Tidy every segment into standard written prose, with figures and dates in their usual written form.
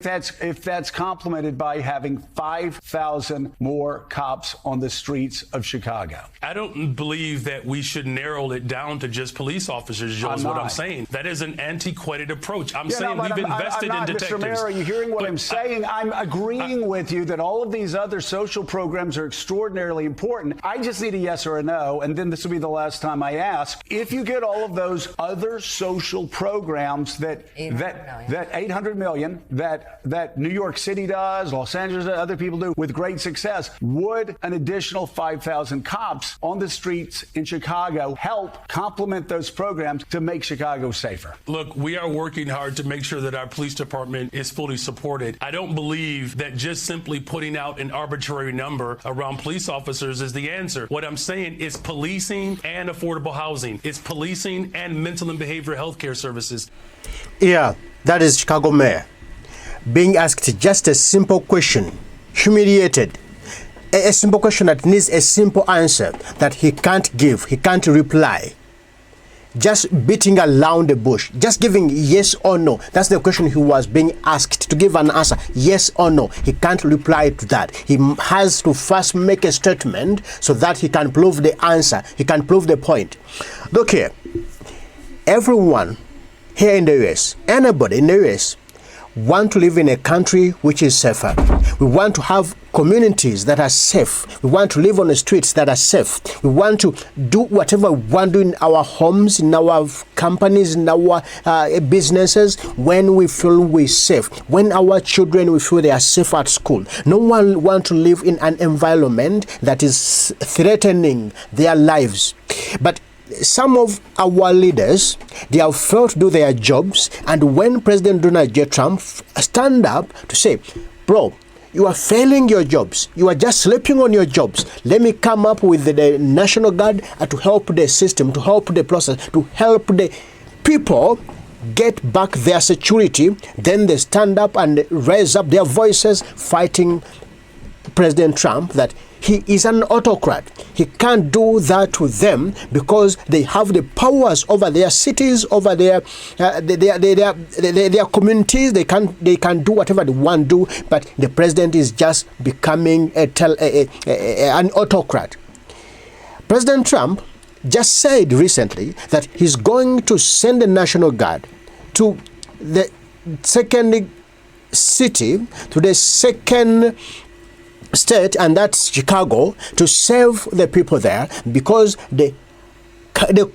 If that's complemented by having 5,000 more cops on the streets of Chicago. I don't believe that we should narrow it down to just police officers, Joe, is what I'm saying. That is an antiquated approach. I'm saying we've invested in detectives. Mr. Mayor, are you hearing what I'm saying? I'm agreeing with you that all of these other social programs are extraordinarily important. I just need a yes or a no, and then this will be the last time I ask. If you get all of those other social programs that 800 million that New York City does, Los Angeles, other people do with great success, would an additional 5,000 cops on the streets in Chicago help complement those programs to make Chicago safer? Look, we are working hard to make sure that our police department is fully supported. I don't believe that just simply putting out an arbitrary number around police officers is the answer. What I'm saying is policing and affordable housing. It's policing and mental and behavioral health care services. Yeah, that is Chicago Mayor being asked just a simple question, humiliated. A simple question that needs a simple answer that he can't give, he can't reply. Just beating around the bush, just giving yes or no. That's the question he was being asked to give an answer, yes or no. He can't reply to that. He has to first make a statement so that he can prove the answer, he can prove the point. Look here, everyone here in the US, anybody in the US, want to live in a country which is safer. We want to have communities that are safe. We want to live on the streets that are safe. We want to do whatever we want to do in our homes, in our companies, in our businesses when we feel we're safe. When our children, we feel they are safe at school. No one wants to live in an environment that is threatening their lives. But some of our leaders, they have failed to do their jobs, and when President Donald J. Trump stand up to say, bro, you are failing your jobs, you are just sleeping on your jobs, let me come up with the National Guard to help the system, to help the process, to help the people get back their security, then they stand up and raise up their voices fighting President Trump that he is an autocrat. He can't do that to them because they have the powers over their cities, over their communities. They can do whatever they want to do, but the president is just becoming an autocrat. President Trump just said recently that he's going to send the National Guard to the second city, to the second state, and that's Chicago, to save the people there because the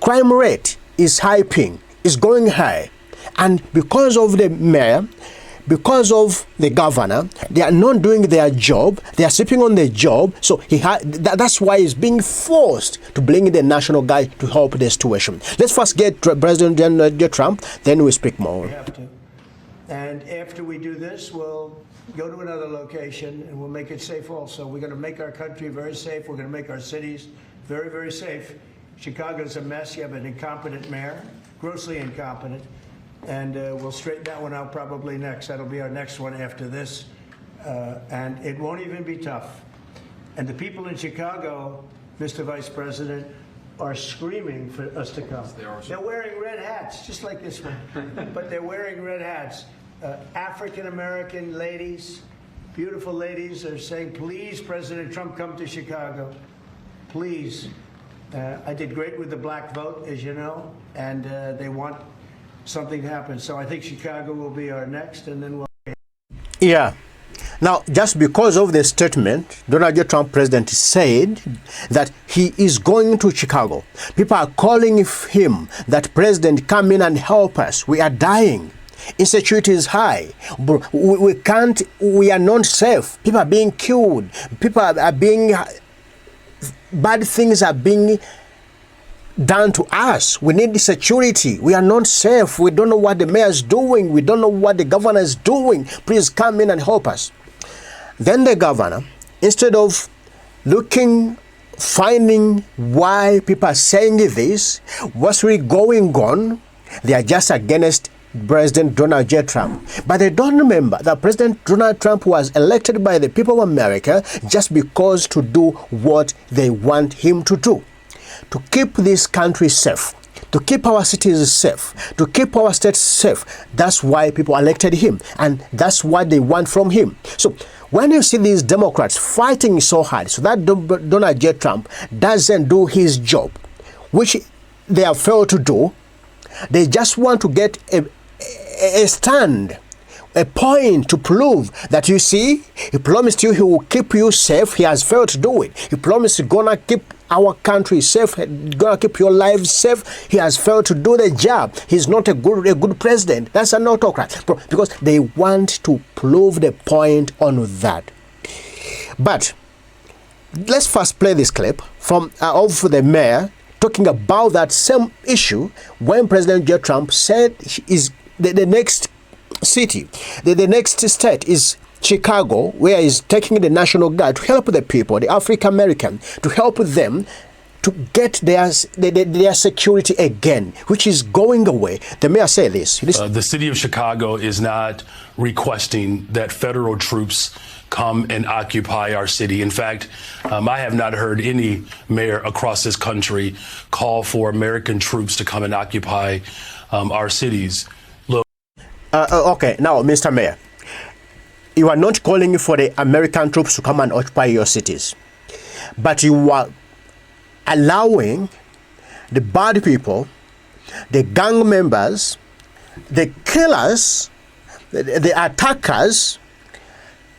crime rate is going high, and because of the mayor, because of the governor, they are not doing their job. They are sleeping on their job. So that's why he's being forced to bring in the National Guard to help the situation. Let's first get President Trump, then we speak more. We have to. And after we do this, we'll go to another location and we'll make it safe also. We're going to make our country very safe. We're going to make our cities very, very safe. Chicago's a mess. You have an incompetent mayor, grossly incompetent. And we'll straighten that one out probably next. That'll be our next one after this. And it won't even be tough. And the people in Chicago, Mr. Vice President, are screaming for us to come. They're wearing red hats, just like this one, but they're wearing red hats. African-American ladies, beautiful ladies, are saying, please, President Trump, come to Chicago. Please. I did great with the black vote, as you know, and they want something to happen. So I think Chicago will be our next, and then we'll... Yeah. Now, just because of the statement, Donald J. Trump president said that he is going to Chicago. People are calling him that, president, come in and help us. We are dying. Insecurity is high. We are not safe. People are being killed. People are being, bad things are being done to us. We need security. We are not safe. We don't know what the mayor is doing. We don't know what the governor is doing. Please come in and help us. Then the governor, instead of finding why people are saying this, what's really going on, they are just against President Donald J. Trump. But they don't remember that President Donald Trump was elected by the people of America just because to do what they want him to do. To keep this country safe, to keep our cities safe, to keep our states safe. That's why people elected him, and that's what they want from him. So when you see these Democrats fighting so hard so that Donald J. Trump doesn't do his job, which they have failed to do, they just want to get a stand, a point to prove that, you see, he promised you he will keep you safe. He has failed to do it. He promised he's gonna keep our country safe, gonna keep your lives safe. He has failed to do the job. He's not a good president. That's an autocrat, because they want to prove the point on that. But let's first play this clip from of the mayor talking about that same issue when President J. Trump said is the next city, the next state is Chicago, where he's taking the National Guard to help the people, the African American, to help them to get their security again, which is going away. The mayor said this. The city of Chicago is not requesting that federal troops come and occupy our city. In fact, I have not heard any mayor across this country call for American troops to come and occupy our cities. Look. Okay, now, Mr. Mayor, you are not calling for the American troops to come and occupy your cities, but you are allowing the bad people, the gang members, the killers, the attackers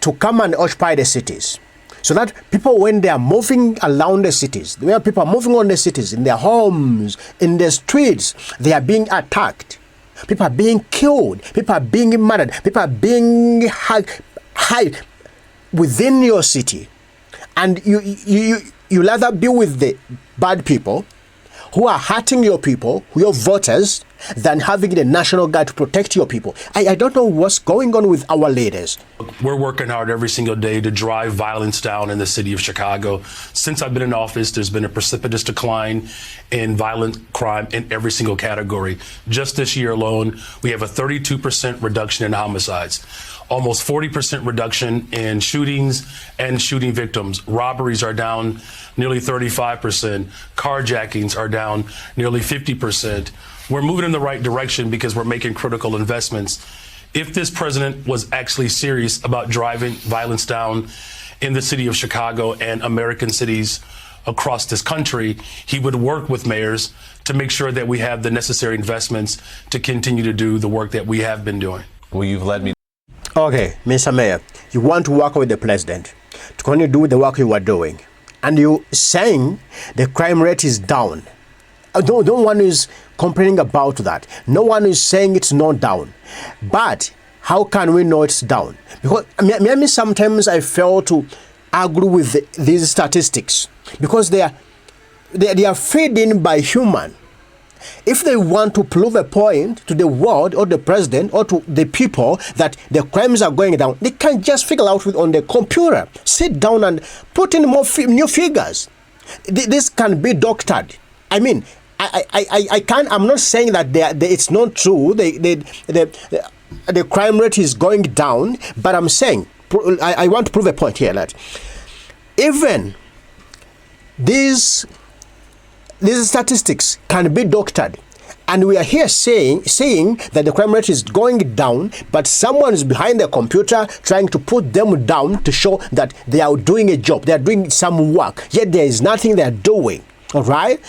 to come and occupy the cities. So that people, when they are moving around the cities, when people are moving on the cities, in their homes, in the streets, they are being attacked. People are being killed. People are being murdered. People are being hide within your city. And you rather be with the bad people who are hurting your people, your voters, than having the National Guard to protect your people. I don't know what's going on with our leaders. We're working hard every single day to drive violence down in the city of Chicago. Since I've been in office, there's been a precipitous decline in violent crime in every single category. Just this year alone, we have a 32% reduction in homicides, almost 40% reduction in shootings and shooting victims. Robberies are down nearly 35%. Carjackings are down nearly 50%. We're moving in the right direction because we're making critical investments. If this president was actually serious about driving violence down in the city of Chicago and American cities across this country, he would work with mayors to make sure that we have the necessary investments to continue to do the work that we have been doing. Well, you've led me. Okay, Mr. Mayor, you want to work with the president to continue to do the work you are doing, and you saying the crime rate is down. No one is complaining about that. No one is saying it's not down. But how can we know it's down? Because maybe sometimes I fail to agree with these statistics because they are fed in by human. If they want to prove a point to the world or the president or to the people that the crimes are going down, they can just figure out on the computer, sit down and put in more new figures. This can be doctored. I mean, I can't. I'm not saying that it's not true. The crime rate is going down, but I'm saying I want to prove a point here that even these statistics can be doctored, and we are here saying that the crime rate is going down, but someone is behind the computer trying to put them down to show that they are doing a job, they are doing some work, yet there is nothing they are doing. All right.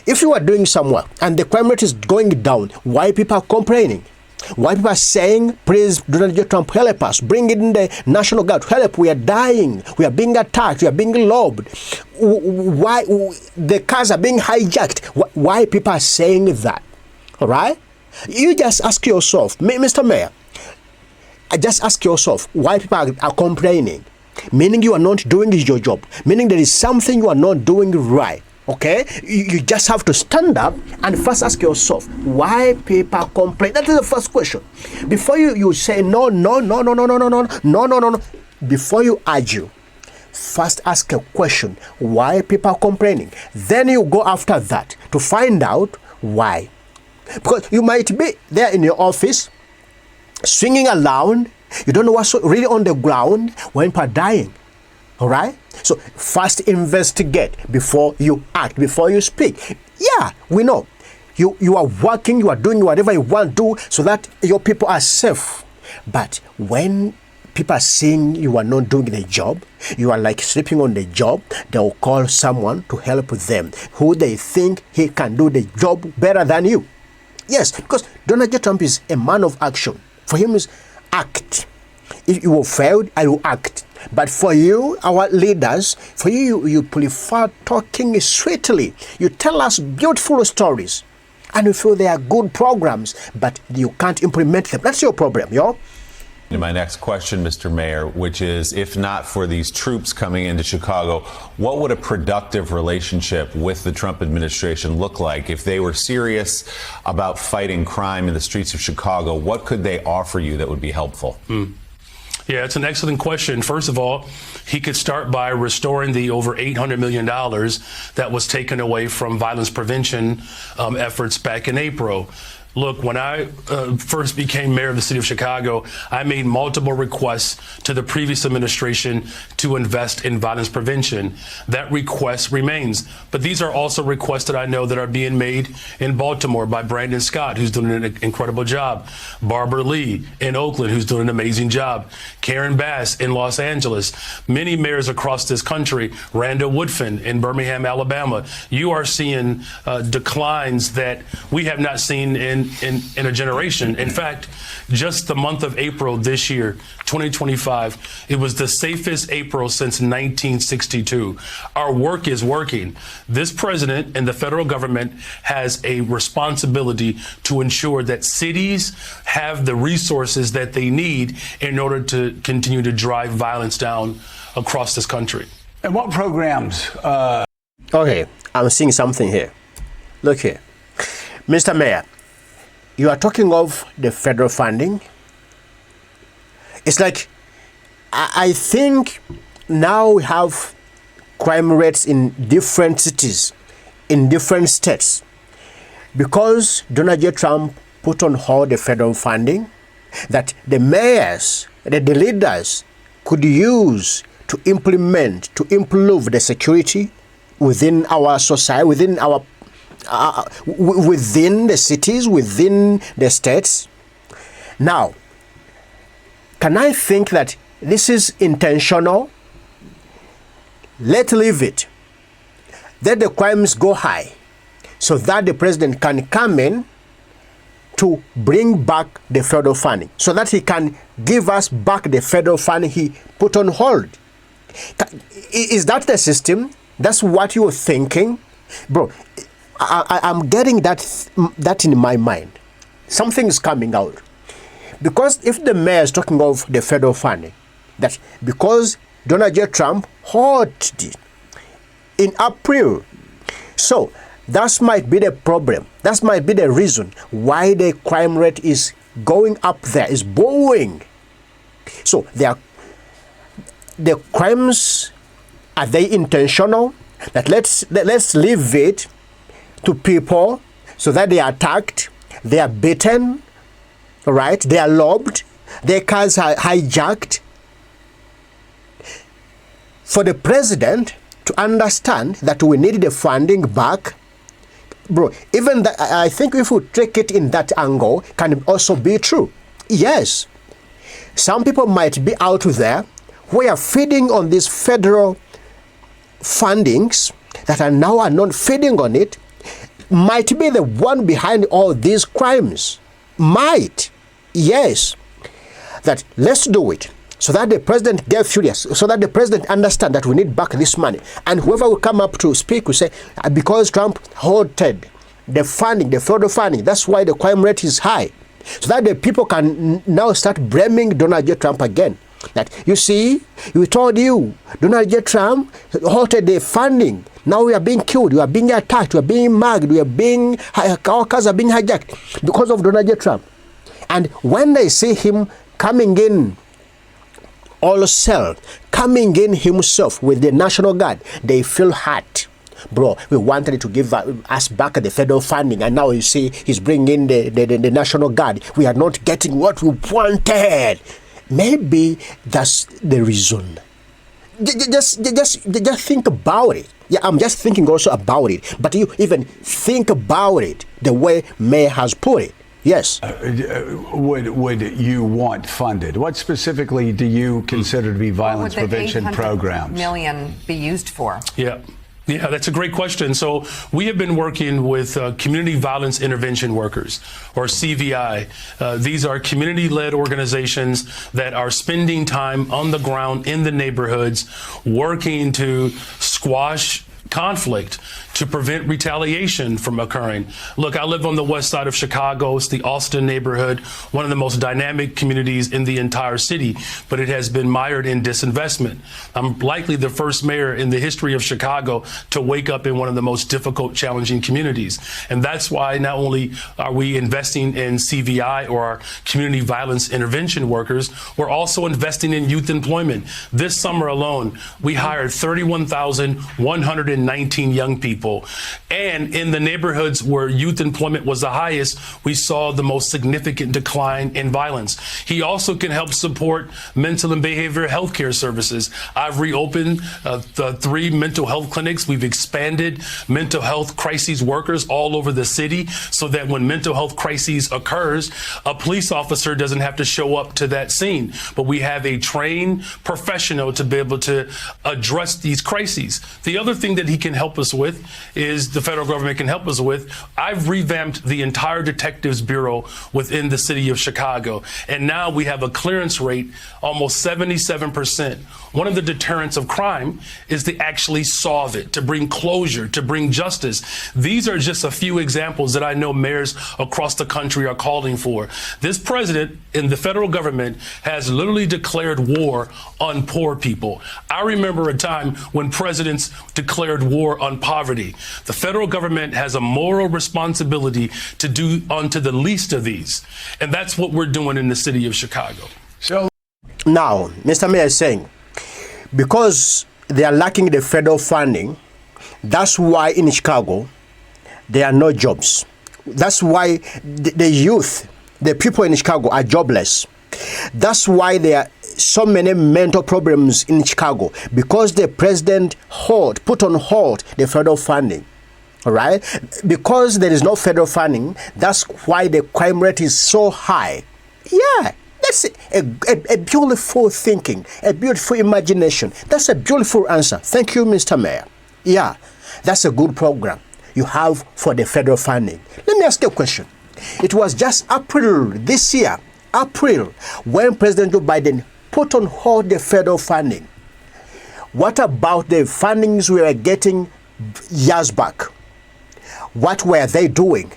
If you are doing some work and the crime rate is going down, why people are complaining? Why people are saying, please, Donald J. Trump, help us, bring in the National Guard, help, we are dying, we are being attacked, we are being robbed. Why the cars are being hijacked? Why people are saying that? All right? You just ask yourself, Mr. Mayor, just ask yourself why people are complaining, meaning you are not doing your job, meaning there is something you are not doing right. Okay, you just have to stand up and first ask yourself why people complain. That is the first question. Before you say no. Before you argue, first ask a question: why people are complaining? Then you go after that to find out why. Because you might be there in your office, swinging around. You don't know what's really on the ground when people are dying. All right? So first investigate before you act, before you speak. Yeah, we know. You are working, you are doing whatever you want to do so that your people are safe. But when people are seeing you are not doing the job, you are like sleeping on the job, they'll call someone to help them who they think he can do the job better than you. Yes, because Donald J. Trump is a man of action. For him is act. If you have failed, I will act. But for you, our leaders, for you prefer talking sweetly. You tell us beautiful stories. And you feel they are good programs, but you can't implement them. That's your problem, yo. To my next question, Mr. Mayor, which is, if not for these troops coming into Chicago, what would a productive relationship with the Trump administration look like? If they were serious about fighting crime in the streets of Chicago, what could they offer you that would be helpful? Yeah, it's an excellent question. First of all, he could start by restoring the over $800 million that was taken away from violence prevention efforts back in April. Look, when I first became mayor of the city of Chicago, I made multiple requests to the previous administration to invest in violence prevention. That request remains. But these are also requests that I know that are being made in Baltimore by Brandon Scott, who's doing an incredible job. Barbara Lee in Oakland, who's doing an amazing job. Karen Bass in Los Angeles. Many mayors across this country. Randall Woodfin in Birmingham, Alabama. You are seeing declines that we have not seen in a generation. In fact, just the month of April this year, 2025, it was the safest April since 1962. Our work is working. This president and the federal government has a responsibility to ensure that cities have the resources that they need in order to continue to drive violence down across this country. And what programs? Okay, I'm seeing something here. Look here. Mr. Mayor, you are talking of the federal funding. It's like, I think now we have crime rates in different cities, in different states, because Donald J. Trump put on hold the federal funding that the mayors, the leaders could use to implement, to improve the security within our society, within our within the cities, within the states. Now, can I think that this is intentional? Let's leave it. Let the crimes go high so that the president can come in to bring back the federal funding, so that he can give us back the federal funding he put on hold. Is that the system? That's what you're thinking? Bro, I'm getting that in my mind. Something is coming out. Because if the mayor is talking of the federal funding, that because Donald J. Trump halted it in April, so that might be the problem. That might be the reason why the crime rate is going up there, is booming. So the crimes, are they intentional? That let's leave it to people so that they are attacked, they are beaten, right? They are robbed, their cars are hijacked. For the president to understand that we need the funding back, bro, even that, I think if we take it in that angle, can also be true. Yes, some people might be out there who are feeding on these federal fundings that are not feeding on it, might be the one behind all these crimes. Might. Yes. That let's do it so that the president get furious, so that the president understand that we need back this money. And whoever will come up to speak will say, because Trump halted the funding, the federal funding, that's why the crime rate is high. So that the people can now start blaming Donald J. Trump again. That, you see, we told you, Donald J. Trump halted the funding. Now we are being killed, we are being attacked, we are being mugged, our cars are being hijacked because of Donald J. Trump. And when they see him coming in, also coming in himself with the National Guard, they feel hurt. Bro, we wanted to give us back the federal funding, and now you see he's bringing the National Guard. We are not getting what we wanted. Maybe that's the reason. Just think about it. Yeah, I'm just thinking also about it. But you even think about it the way Mayor has put it. Yes. Would you want funded? What specifically do you consider to be violence prevention programs? $800 million be used for? Yeah, that's a great question. So we have been working with community violence intervention workers, or CVI. These are community-led organizations that are spending time on the ground in the neighborhoods, working to squash conflict, to prevent retaliation from occurring. Look, I live on the west side of Chicago. It's the Austin neighborhood, one of the most dynamic communities in the entire city, but it has been mired in disinvestment. I'm likely the first mayor in the history of Chicago to wake up in one of the most difficult, challenging communities. And that's why not only are we investing in CVI, or our community violence intervention workers, we're also investing in youth employment. This summer alone, we hired 31,119 young people. And in the neighborhoods where youth employment was the highest, we saw the most significant decline in violence. He also can help support mental and behavioral health care services. I've reopened the 3 mental health clinics. We've expanded mental health crises workers all over the city, so that when mental health crises occurs, a police officer doesn't have to show up to that scene. But we have a trained professional to be able to address these crises. The other thing that he can help us with is the federal government can help us with. I've revamped the entire Detectives Bureau within the city of Chicago, and now we have a clearance rate almost 77%. One of the deterrents of crime is to actually solve it, to bring closure, to bring justice. These are just a few examples that I know mayors across the country are calling for. This president in the federal government has literally declared war on poor people. I remember a time when presidents declared war on poverty. The federal government has a moral responsibility to do unto the least of these. And that's what we're doing in the city of Chicago. So Now, Mr. Mayor is saying, because they are lacking the federal funding, that's why in Chicago, there are no jobs. That's why the youth, the people in Chicago are jobless. That's why there are so many mental problems in Chicago, because the president put on hold the federal funding. All right? Because there is no federal funding, that's why the crime rate is so high. Yeah. That's a beautiful thinking, a beautiful imagination. That's a beautiful answer. Thank you, Mr. Mayor. Yeah, that's a good program you have for the federal funding. Let me ask you a question. It was just April this year, when President Joe Biden put on hold the federal funding. What about the fundings we were getting years back? What were they doing?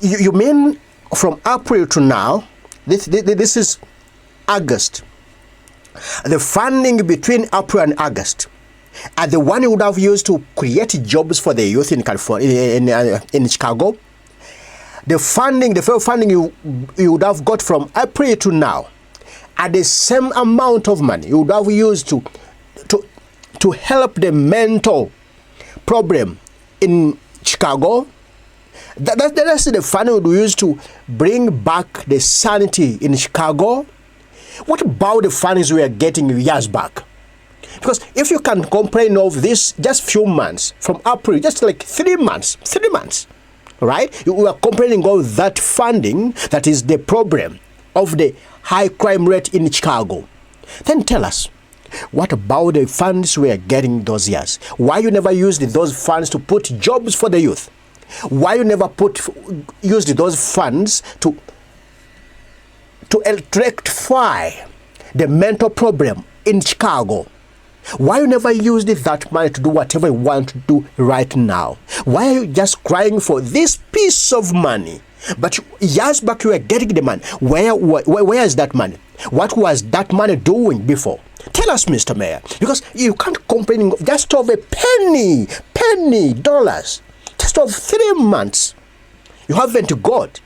You mean from April to now? This is August. The funding between April and August are the one you would have used to create jobs for the youth in California, in Chicago. The funding, the federal funding you would have got from April to now are the same amount of money you would have used to help the mental problem in Chicago. That's the funding we use to bring back the sanity in Chicago. What about the fundings we are getting years back? Because if you can complain of this just few months, from April, just like 3 months, right? You are complaining of that funding that is the problem of the high crime rate in Chicago. Then tell us, what about the funds we are getting those years? Why you never used those funds to put jobs for the youth? Why you never used those funds to rectify the mental problem in Chicago? Why you never used that money to do whatever you want to do right now? Why are you just crying for this piece of money? But years back you were getting the money. Where is that money? What was that money doing before? Tell us, Mr. Mayor, because you can't complain just of a penny dollars. Just of 3 months, you haven't got.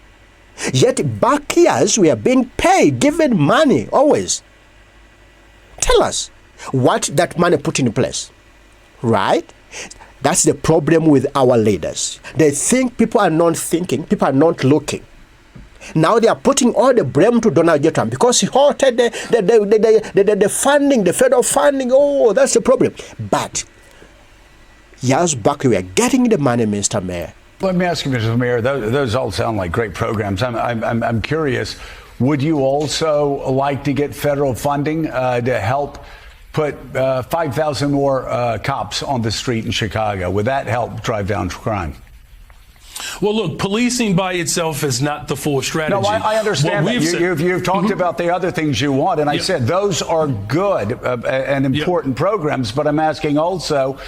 Yet back years, we are being paid, given money, always. Tell us what that money put in place, right? That's the problem with our leaders. They think people are not thinking, people are not looking. Now they are putting all the blame to Donald J. Trump because he halted the funding, the federal funding. Oh, that's the problem. But years back we were getting the money, Mr. Mayor. Let me ask you, Mr. Mayor, those all sound like great programs. I'm curious, would you also like to get federal funding to help put 5,000 more cops on the street in Chicago? Would that help drive down crime? Well, look, policing by itself is not the full strategy. No, I understand that. You've talked about the other things you want, and I said those are good and important programs, but I'm asking also,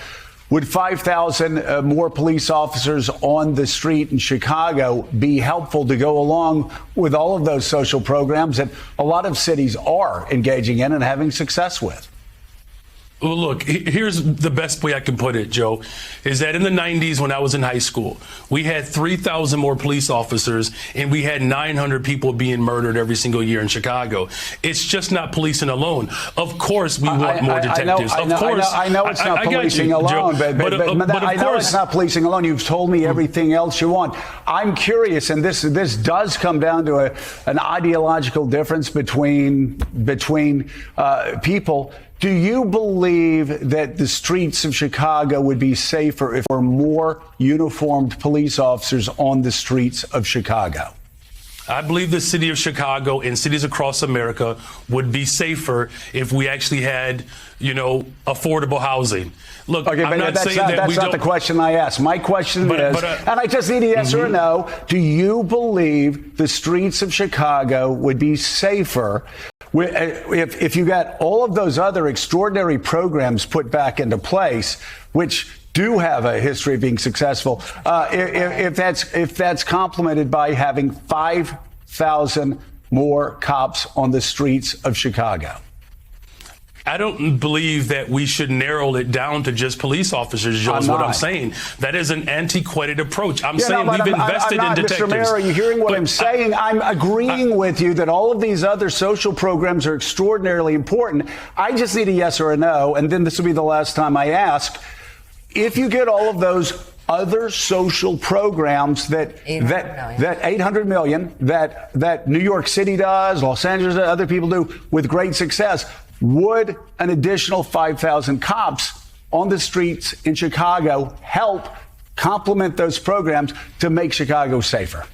would 5,000 more police officers on the street in Chicago be helpful to go along with all of those social programs that a lot of cities are engaging in and having success with? Well, look, here's the best way I can put it, Joe, is that in the 90s when I was in high school, we had 3,000 more police officers and we had 900 people being murdered every single year in Chicago. It's just not policing alone. Of course, we want more detectives. I know it's not policing alone, but I know it's not policing alone. You've told me everything else you want. I'm curious, and this does come down to an ideological difference between people. Do you believe that the streets of Chicago would be safer if there were more uniformed police officers on the streets of Chicago? I believe the city of Chicago and cities across America would be safer if we actually had, affordable housing. Look, okay, I'm not saying that that's not the question I asked. My question is, and I just need a yes or a no, do you believe the streets of Chicago would be safer if you got all of those other extraordinary programs put back into place, which do have a history of being successful, if that's complemented by having 5,000 more cops on the streets of Chicago? I don't believe that we should narrow it down to just police officers, Joe, is what I'm saying. That is an antiquated approach. I'm saying we've invested in detectives. Mr. Mayor, are you hearing what I'm saying? I'm agreeing with you that all of these other social programs are extraordinarily important. I just need a yes or a no, and then this will be the last time I ask. If you get all of those other social programs that 800 million that New York City does, Los Angeles, other people do with great success, would an additional 5,000 cops on the streets in Chicago help complement those programs to make Chicago safer?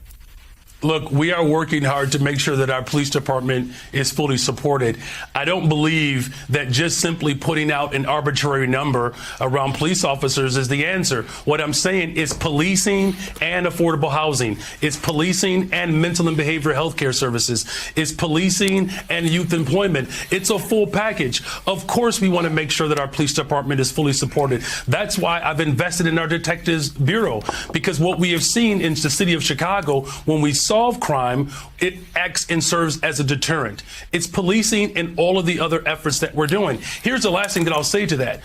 Look, we are working hard to make sure that our police department is fully supported. I don't believe that just simply putting out an arbitrary number around police officers is the answer. What I'm saying is policing and affordable housing. It's policing and mental and behavioral health care services. It's policing and youth employment. It's a full package. Of course, we want to make sure that our police department is fully supported. That's why I've invested in our Detectives Bureau, because what we have seen in the city of Chicago, when we solve crime, it acts and serves as a deterrent. It's policing and all of the other efforts that we're doing. Here's the last thing that I'll say to that.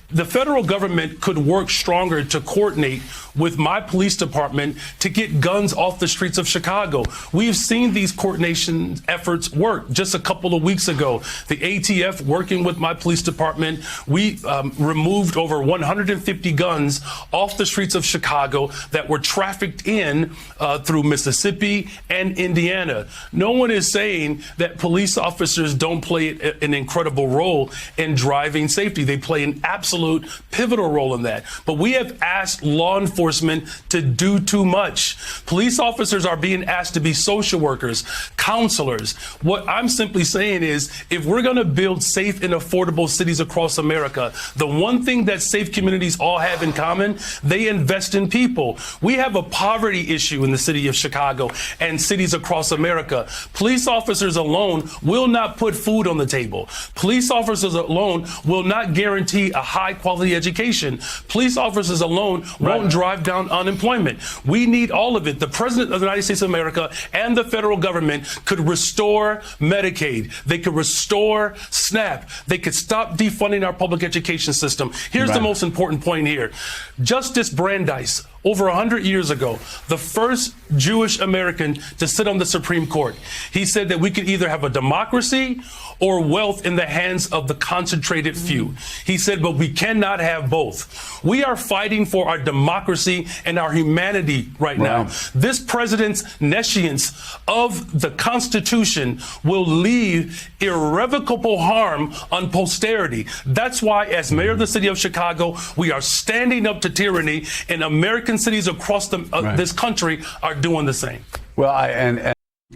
The federal government could work stronger to coordinate with my police department to get guns off the streets of Chicago. We've seen these coordination efforts work. Just a couple of weeks ago, the ATF working with my police department, we removed over 150 guns off the streets of Chicago that were trafficked in through Mississippi and Indiana. No one is saying that police officers don't play an incredible role in driving safety. They play an absolute pivotal role in that. But we have asked law enforcement to do too much. Police officers are being asked to be social workers, counselors. What I'm simply saying is, if we're going to build safe and affordable cities across America, the one thing that safe communities all have in common, they invest in people. We have a poverty issue in the city of Chicago and cities across America. Police officers alone will not put food on the table. Police officers alone will not guarantee a high quality education. Police officers alone won't drive down unemployment. We need all of it. The President of the United States of America and the federal government could restore Medicaid. They could restore SNAP. They could stop defunding our public education system. Here's the most important point here. Justice Brandeis, over 100 years ago, the first Jewish American to sit on the Supreme Court. He said that we could either have a democracy or wealth in the hands of the concentrated few. He said, but we cannot have both. We are fighting for our democracy and our humanity right now. This president's nescience of the Constitution will leave irrevocable harm on posterity. That's why, as mayor of the city of Chicago, we are standing up to tyranny, and American cities across this country are doing the same. Well,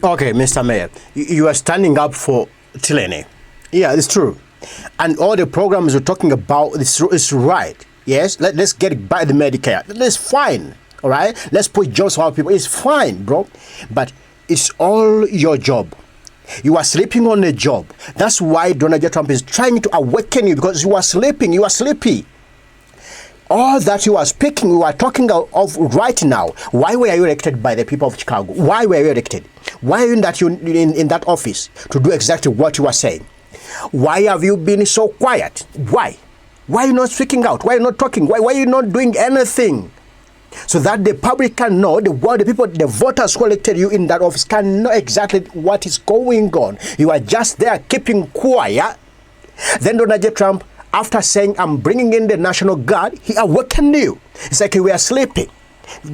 Okay, Mr. Mayor, you are standing up for tyranny. Yeah, it's true. And all the programs you're talking about is right. Yes, let's get by the Medicare. That's fine. All right, let's put jobs for our people. It's fine, bro. But it's all your job. You are sleeping on a job. That's why Donald J. Trump is trying to awaken you, because you are sleeping. You are sleepy. All that you are speaking, you are talking of right now. Why were you elected by the people of Chicago? Why were you elected? Why are you in that office to do exactly what you are saying? Why have you been so quiet? Why? Why are you not speaking out? Why are you not talking? Why are you not doing anything? So that the public can know, the people, the voters who elected you in that office can know exactly what is going on. You are just there keeping quiet. Then Donald J. Trump, after saying, I'm bringing in the National Guard, he awakened you. It's like we are sleeping,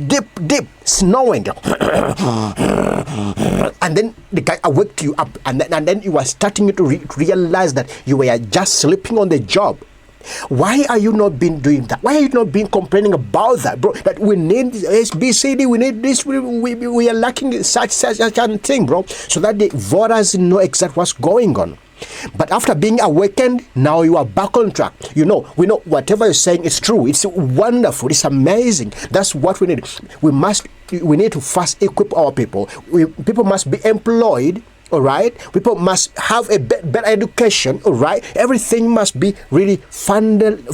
deep, snowing. And then the guy awoke you up, and then you are starting to realize that you were just sleeping on the job. Why are you not been doing that? Why are you not been complaining about that, bro? That we need SBCD, we need this, we are lacking such a thing, bro, so that the voters know exactly what's going on. But after being awakened, now you are back on track. We know whatever you're saying is true. It's wonderful. It's amazing. That's what we need. We need to first equip our people. People must be employed. All right. People must have a better education. All right. Everything must be really funded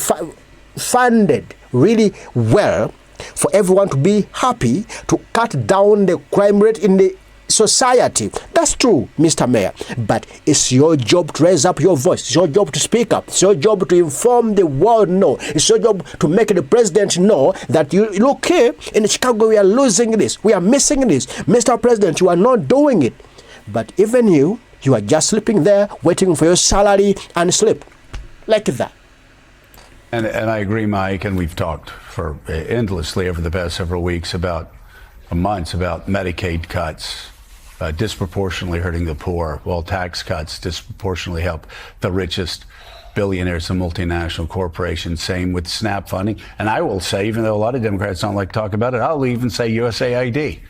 really well for everyone to be happy, to cut down the crime rate in the society. That's true, Mr. Mayor. But it's your job to raise up your voice. It's your job to speak up. It's your job to inform the world. No, it's your job to make the president know that you look here in Chicago, we are losing this. We are missing this. Mr. President, you are not doing it. But even you are just sleeping there, waiting for your salary and sleep like that. And I agree, Mike, and we've talked for endlessly over the past several weeks months about Medicaid cuts disproportionately hurting the poor, while tax cuts disproportionately help the richest billionaires and multinational corporations. Same with SNAP funding. And I will say, even though a lot of Democrats don't like to talk about it, I'll even say USAID.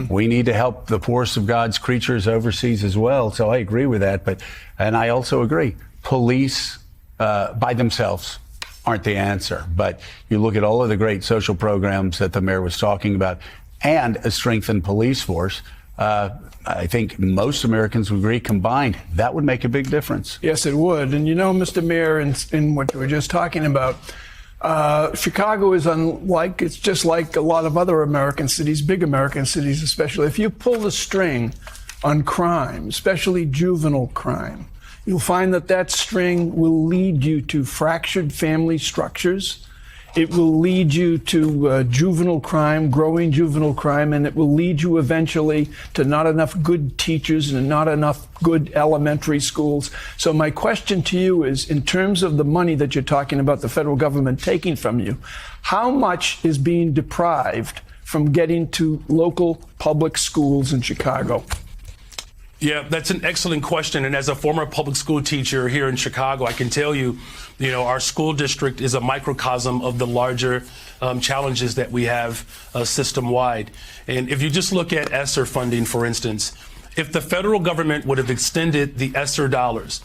We need to help the poorest of God's creatures overseas as well. So I agree with that. And I also agree, police by themselves aren't the answer. But you look at all of the great social programs that the mayor was talking about and a strengthened police force. I think most Americans would agree combined, that would make a big difference. Yes, it would. And Mr. Mayor, in what you were just talking about, Chicago is it's just like a lot of other American cities, big American cities especially. If you pull the string on crime, especially juvenile crime, you'll find that string will lead you to fractured family structures. It will lead you to juvenile crime, growing juvenile crime, and it will lead you eventually to not enough good teachers and not enough good elementary schools. So my question to you is, in terms of the money that you're talking about the federal government taking from you, how much is being deprived from getting to local public schools in Chicago? Yeah, that's an excellent question. And as a former public school teacher here in Chicago, I can tell you, our school district is a microcosm of the larger challenges that we have system-wide. And if you just look at ESSER funding, for instance, if the federal government would have extended the ESSER dollars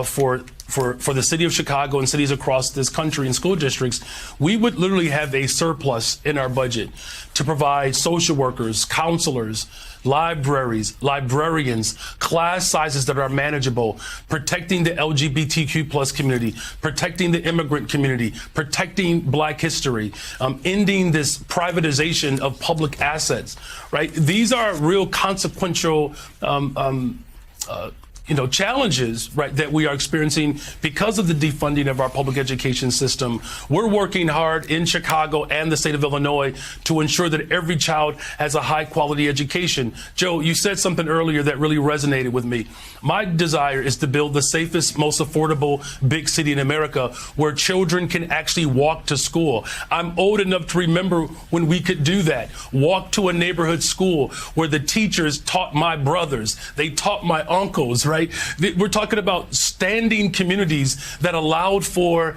for the city of Chicago and cities across this country and school districts, we would literally have a surplus in our budget to provide social workers, counselors, libraries, librarians, class sizes that are manageable, protecting the LGBTQ plus community, protecting the immigrant community, protecting Black history, ending this privatization of public assets, right? These are real consequential challenges, right, that we are experiencing because of the defunding of our public education system. We're working hard in Chicago and the state of Illinois to ensure that every child has a high quality education. Joe, you said something earlier that really resonated with me. My desire is to build the safest, most affordable big city in America where children can actually walk to school. I'm old enough to remember when we could do that. Walk to a neighborhood school where the teachers taught my brothers, they taught my uncles, right? We're talking about standing communities that allowed for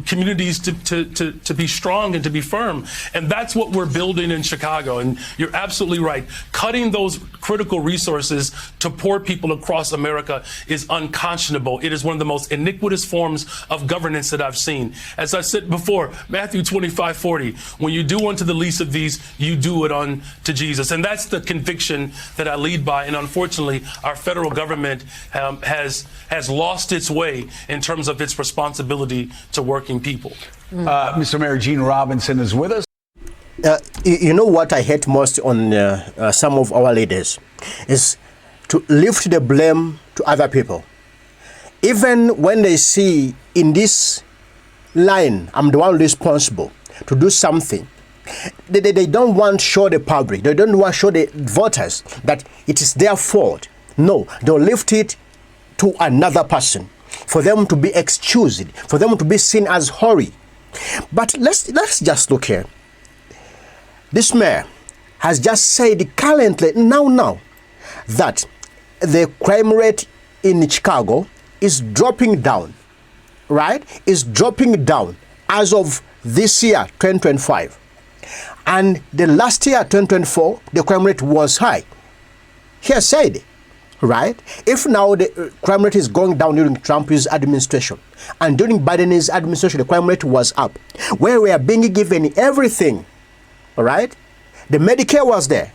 communities to be strong and to be firm. And that's what we're building in Chicago. And you're absolutely right. Cutting those critical resources to poor people across America is unconscionable. It is one of the most iniquitous forms of governance that I've seen. As I said before, Matthew 25:40, when you do unto the least of these, you do it unto Jesus. And that's the conviction that I lead by. And unfortunately, our federal government has lost its way in terms of its responsibility to working people. Mr. Mayor, Gene Robinson is with us. You know what I hate most on some of our leaders is to lift the blame to other people. Even when they see in this line, I'm the one responsible to do something, they don't want to show the public, they don't want to show the voters that it is their fault. No, they'll lift it to another person for them to be excused, for them to be seen as hoary. But let's just look here. This mayor has just said currently, now, that the crime rate in Chicago is dropping down, right? Is dropping down as of this year, 2025. And the last year, 2024, the crime rate was high. He has said, right? If now the crime rate is going down during Trump's administration, and during Biden's administration, the crime rate was up, where we are being given everything, all right? The Medicare was there.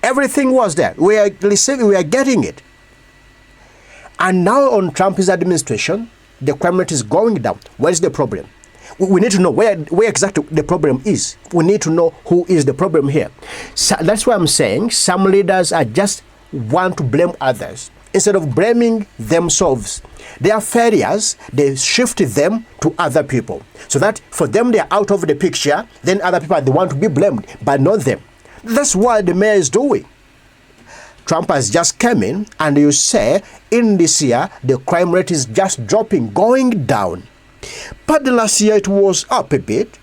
Everything was there. We are receiving, we are getting it. And now on Trump's administration, the crime rate is going down. What is the problem? We need to know where exactly the problem is. We need to know who is the problem here. So that's why I'm saying some leaders are just want to blame others instead of blaming themselves. Their failures, they shift them to other people. So that for them, they are out of the picture. Then other people are the one to be blamed, but not them. That's what the mayor is doing. Trump has just come in, and you say in this year, the crime rate is just dropping, going down. But the last year it was up a bit.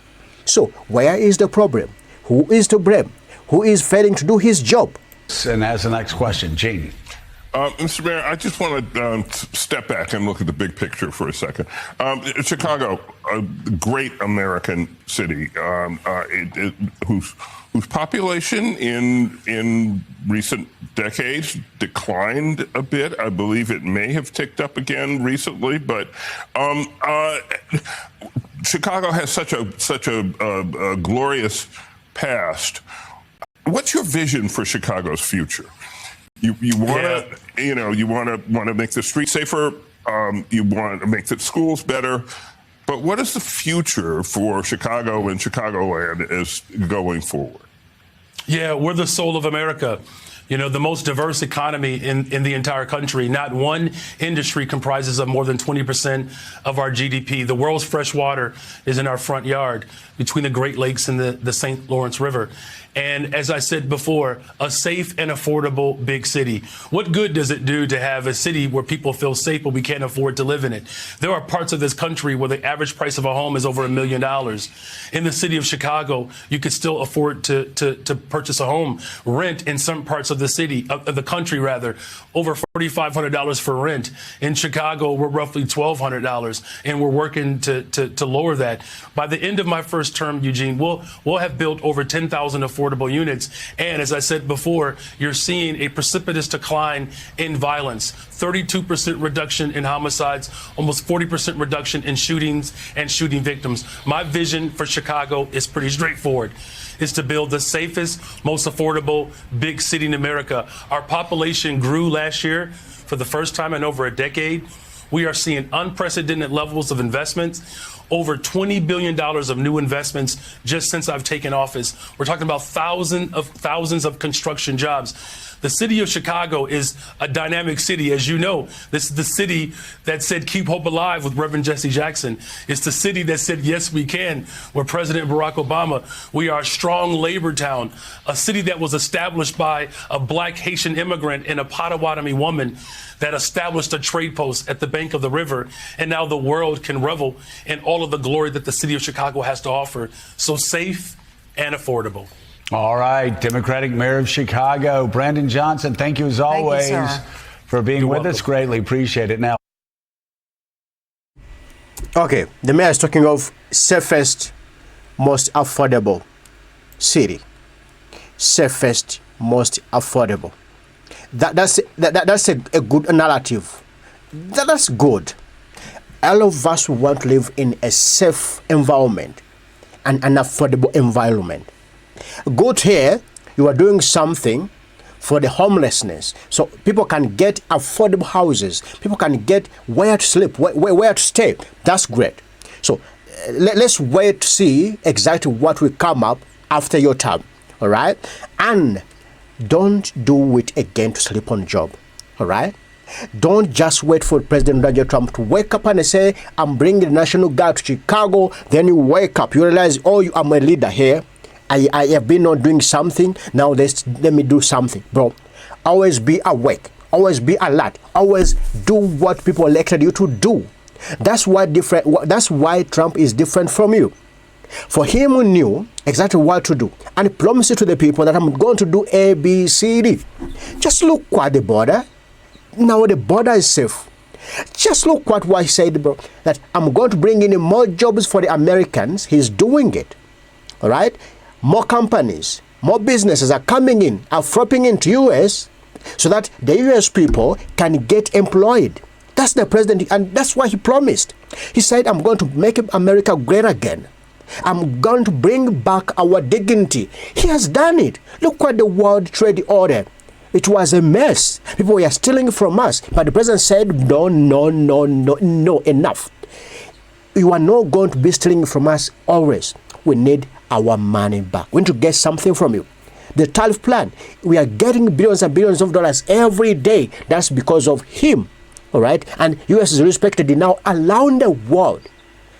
So where is the problem? Who is to blame? Who is failing to do his job? And as the next question, Gene. Mr. Mayor, I just want to step back and look at the big picture for a second. Chicago, a great American city, whose population in recent decades declined a bit. I believe it may have ticked up again recently, but Chicago has such a glorious past. What's your vision for Chicago's future? You want to make the streets safer. You want to make the schools better. But what is the future for Chicago and Chicagoland as going forward? Yeah, we're the soul of America. The most diverse economy in the entire country. Not one industry comprises of more than 20% of our GDP. The world's fresh water is in our front yard between the Great Lakes and the St. Lawrence River. And as I said before, a safe and affordable big city. What good does it do to have a city where people feel safe, but we can't afford to live in it? There are parts of this country where the average price of a home is over $1 million. In the city of Chicago, you could still afford to purchase a home. Rent in some parts of the city, of the country rather, over $4,500 for rent. In Chicago, we're roughly $1,200, and we're working to lower that. By the end of my first term, Eugene, we'll have built over 10,000 affordable units. And as I said before, you're seeing a precipitous decline in violence, 32% reduction in homicides, almost 40% reduction in shootings and shooting victims. My vision for Chicago is pretty straightforward. Is to build the safest, most affordable big city in America. Our population grew last year for the first time in over a decade. We are seeing unprecedented levels of investments, over $20 billion of new investments just since I've taken office. We're talking about thousands of construction jobs. The city of Chicago is a dynamic city. As you know, this is the city that said keep hope alive with Reverend Jesse Jackson. It's the city that said yes we can with President Barack Obama. We are a strong labor town, a city that was established by a black Haitian immigrant and a Potawatomi woman that established a trade post at the bank of the river. And now the world can revel in all of the glory that the city of Chicago has to offer. So safe and affordable. All right, Democratic Mayor of Chicago, Brandon Johnson, thank you as always for being with us. Greatly appreciate it. Now, Okay, the mayor is talking of safest, most affordable city. Safest, most affordable. That's a good narrative. That's good. All of us want to live in a safe environment and an affordable environment. Good here, you are doing something for the homelessness. So people can get affordable houses. People can get where to sleep, where to stay. That's great. So let's wait to see exactly what will come up after your term. All right? And don't do it again to sleep on job. All right? Don't just wait for President Donald Trump to wake up and say, I'm bringing the National Guard to Chicago. Then you wake up, you realize, oh, I'm a leader here. I have been not doing something. Now let me do something. Bro, always be awake. Always be alert. Always do what people elected you to do. That's why Trump is different from you. For him, who knew exactly what to do and promised it to the people that I'm going to do A, B, C, D. Just look at the border. Now the border is safe. Just look what he said, bro, that I'm going to bring in more jobs for the Americans. He's doing it. All right? More companies, more businesses are coming in, are flocking into U.S. so that the U.S. people can get employed. That's the president, and that's what he promised. He said, I'm going to make America great again. I'm going to bring back our dignity. He has done it. Look at the World Trade Order. It was a mess. People were stealing from us. But the president said, no, enough. You are not going to be stealing from us always. We need our money back. We need to get something from you. The tariff plan, we are getting billions and billions of dollars every day. That's because of him. All right? And U.S. is respected now around the world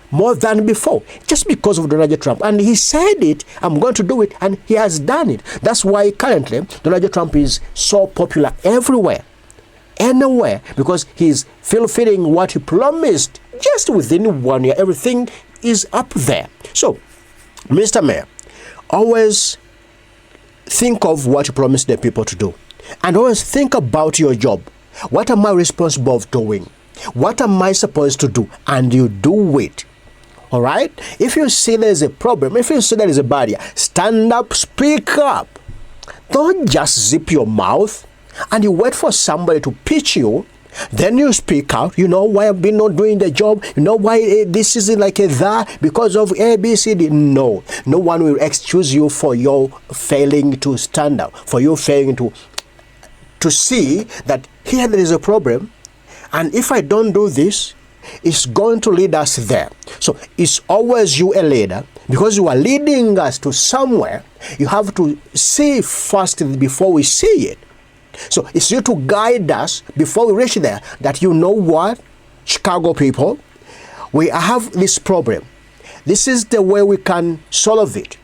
more than before, just because of Donald Trump. And he said it, I'm going to do it, and he has done it. That's why currently Donald Trump is so popular everywhere, anywhere, because he's fulfilling what he promised. Just within 1 year, everything is up there. So, Mr. Mayor, always think of what you promised the people to do. And always think about your job. What am I responsible of doing? What am I supposed to do? And you do it. All right? If you see there's a problem, if you see there is a barrier, stand up, speak up. Don't just zip your mouth and you wait for somebody to pitch you. Then you speak out. You know why I've been not doing the job? You know why this isn't like a that? Because of A, B, C, D. No. No one will excuse you for your failing to stand up, for you failing to see that here there is a problem. And if I don't do this, it's going to lead us there. So it's always you a leader, because you are leading us to somewhere. You have to see first before we see it. So it's you to guide us before we reach there, that you know what, Chicago people, we have this problem. This is the way we can solve it.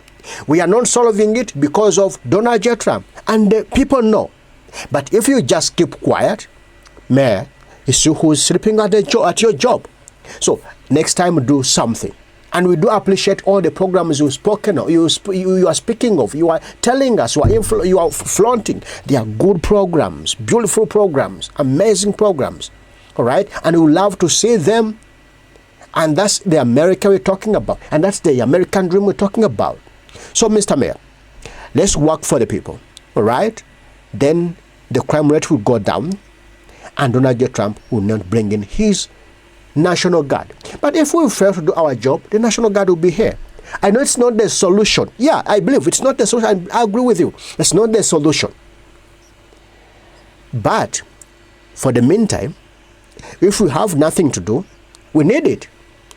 We are not solving it because of Donald J. Trump, and the people know. But if you just keep quiet, Mayor, it's you who is sleeping at your job. So next time, do something. And we do appreciate all the programs you've spoken of, you are speaking of, you are telling us, you are flaunting. They are good programs, beautiful programs, amazing programs. All right? And we love to see them. And that's the America we're talking about. And that's the American dream we're talking about. So, Mr. Mayor, let's work for the people. All right? Then the crime rate will go down, and Donald J. Trump will not bring in his National Guard. But if we fail to do our job, the National Guard will be here. I know it's not the solution. Yeah, I believe it's not the solution. I agree with you. It's not the solution. But for the meantime, if we have nothing to do, we need it,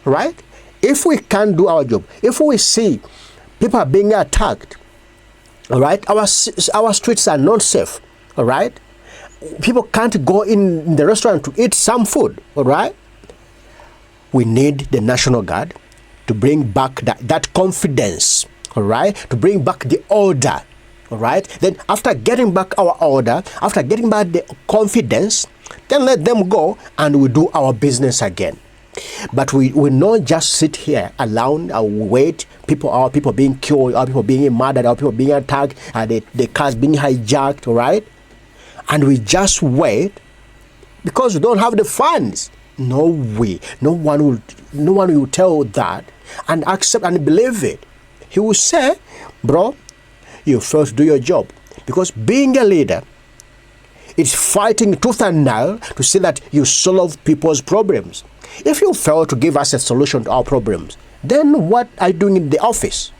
right? If we can't do our job, if we see people are being attacked, all right, our streets are not safe, all right? People can't go in the restaurant to eat some food, all right? We need the National Guard to bring back that confidence, all right? To bring back the order, all right? Then after getting back our order, after getting back the confidence, then let them go and we do our business again. But we not just sit here alone and wait. Our people being killed, our people being murdered, our people being attacked, the cars being hijacked, all right? And we just wait because we don't have the funds. No way. No one will tell that and accept and believe it. He will say, bro, you first do your job. Because being a leader is fighting tooth and nail to see that you solve people's problems. If you fail to give us a solution to our problems, then what are you doing in the office?